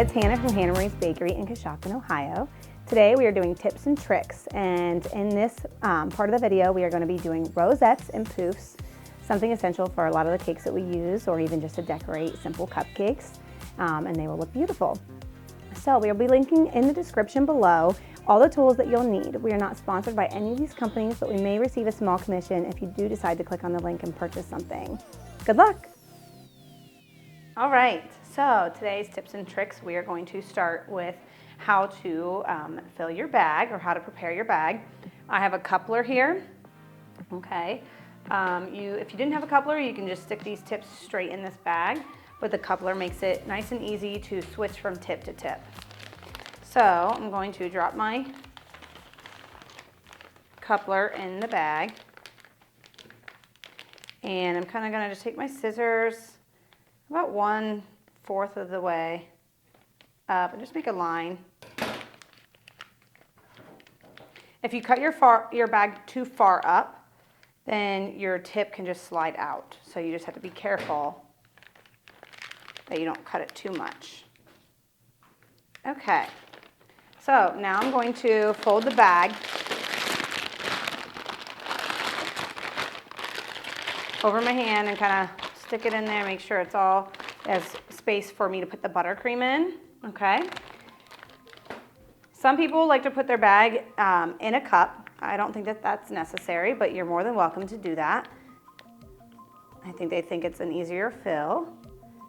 it's Hannah from Hannah Marie's Bakery in Coshocton, Ohio. Today we are doing tips and tricks, and in this part of the video we are going to be doing rosettes and poofs, something essential for a lot of the cakes that we use, or even just to decorate simple cupcakes, and they will look beautiful. So we'll be linking in the description below all the tools that you'll need. We are not sponsored by any of these companies, but we may receive a small commission if you do decide to click on the link and purchase something. Good luck! All right, so today's tips and tricks, we are going to start with how to fill your bag, or how to prepare your bag. I have a coupler here, okay. If you didn't have a coupler, you can just stick these tips straight in this bag, but the coupler makes it nice and easy to switch from tip to tip. So I'm going to drop my coupler in the bag, and I'm kind of going to just take my scissors about 1/4 of the way up and just make a line. If you cut your bag too far up, then your tip can just slide out. So you just have to be careful that you don't cut it too much. Okay, so now I'm going to fold the bag over my hand and kind of stick it in there, make sure it's all, there's space for me to put the buttercream in, okay? Some people like to put their bag in a cup. I don't think that that's necessary, but you're more than welcome to do that. I think they think it's an easier fill.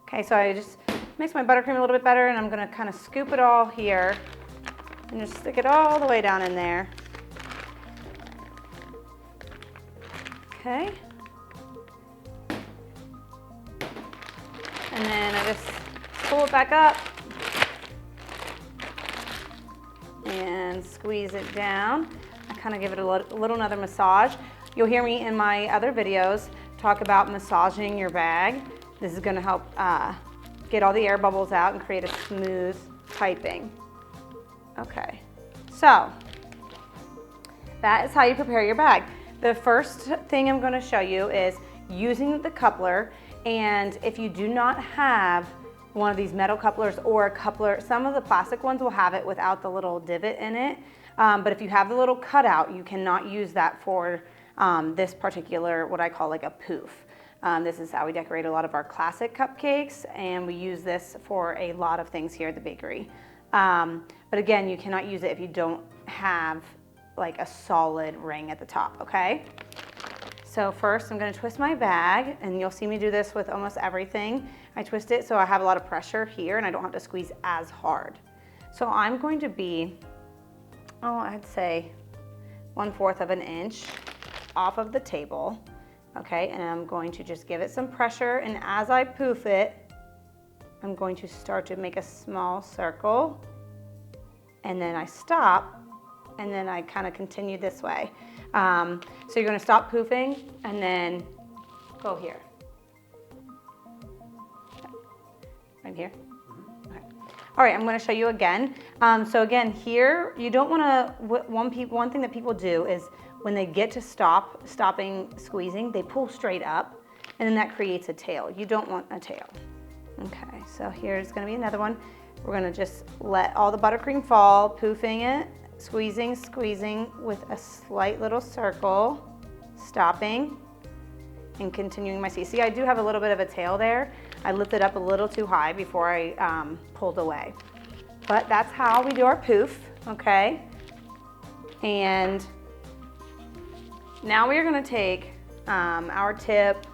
Okay, so I just mix my buttercream a little bit better, and I'm gonna kind of scoop it all here and just stick it all the way down in there. Okay. And then I just pull it back up and squeeze it down. I kind of give it a little another massage. You'll hear me in my other videos talk about massaging your bag. This is going to help get all the air bubbles out and create a smooth piping. Okay, so that is how you prepare your bag. The first thing I'm going to show you is using the coupler. And if you do not have one of these metal couplers or a coupler, some of the plastic ones will have it without the little divot in it. But if you have the little cutout, you cannot use that for this particular, what I call like a poof. This is how we decorate a lot of our classic cupcakes, and we use this for a lot of things here at the bakery. But again, you cannot use it if you don't have like a solid ring at the top, okay? So first I'm going to twist my bag, and you'll see me do this with almost everything. I twist it so I have a lot of pressure here and I don't have to squeeze as hard. So I'm going to be, I'd say 1/4 of an inch off of the table, okay? And I'm going to just give it some pressure, and as I poof it, I'm going to start to make a small circle, and then I stop, and then I kind of continue this way. So you're going to stop poofing and then go here. Right here? Okay. All right, I'm going to show you again. So again, here, you don't want to, one thing that people do is when they get to stopping squeezing, they pull straight up, and then that creates a tail. You don't want a tail. Okay, so here's going to be another one. We're going to just let all the buttercream fall, poofing it. Squeezing, squeezing with a slight little circle, stopping, and continuing my See, I do have a little bit of a tail there. I lifted up a little too high before I pulled away. But that's how we do our poof, okay? And now we are going to take our tip.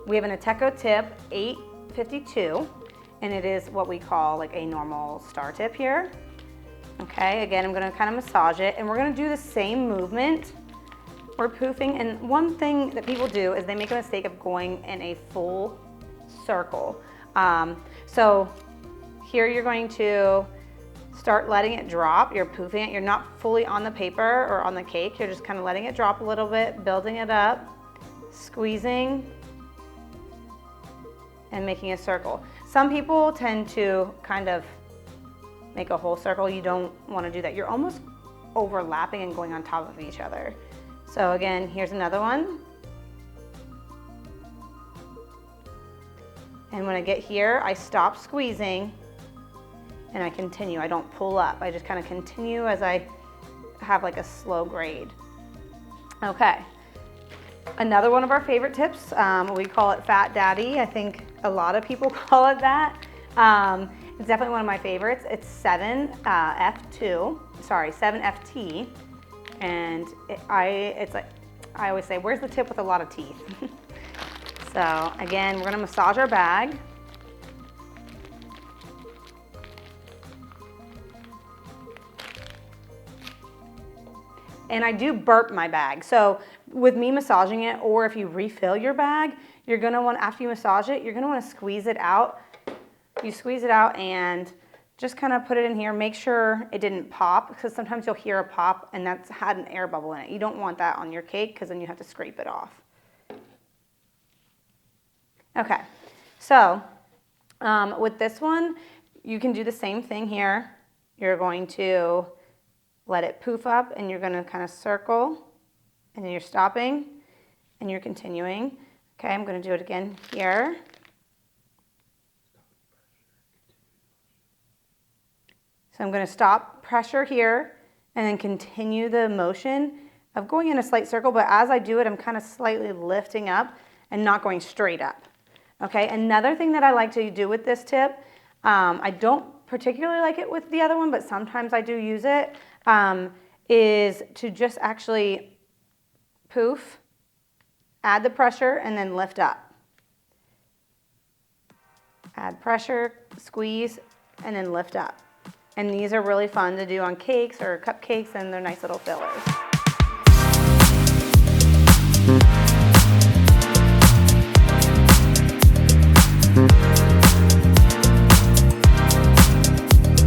We have an Ateco tip 852, and it is what we call like a normal star tip here. Okay, again, I'm going to kind of massage it, and we're going to do the same movement. We're poofing, and one thing that people do is they make a mistake of going in a full circle. So here you're going to start letting it drop. You're poofing it. You're not fully on the paper or on the cake. You're just kind of letting it drop a little bit, building it up, squeezing, and making a circle. Some people tend to kind of make a whole circle. You don't want to do that. You're almost overlapping and going on top of each other. So again, here's another one. And when I get here, I stop squeezing, and I continue. I don't pull up. I just kind of continue as I have like a slow grade. Okay. Another one of our favorite tips, we call it Fat Daddy. I think a lot of people call it that. It's definitely one of my favorites. It's 7FT, and it's like, I always say, where's the tip with a lot of teeth? So again, we're gonna massage our bag. And I do burp my bag. So with me massaging it, or if you refill your bag, you're gonna want, after you massage it, you're gonna wanna squeeze it out. You squeeze it out and just kind of put it in here. Make sure it didn't pop, because sometimes you'll hear a pop and that's had an air bubble in it. You don't want that on your cake, because then you have to scrape it off. Okay, so with this one, you can do the same thing here. You're going to let it poof up, and you're gonna kind of circle, and then you're stopping, and you're continuing. Okay, I'm gonna do it again here. So I'm gonna stop, pressure here, and then continue the motion of going in a slight circle, but as I do it, I'm kind of slightly lifting up and not going straight up. Okay, another thing that I like to do with this tip, I don't particularly like it with the other one, but sometimes I do use it, is to just actually poof, add the pressure, and then lift up. Add pressure, squeeze, and then lift up. And these are really fun to do on cakes or cupcakes, and they're nice little fillers.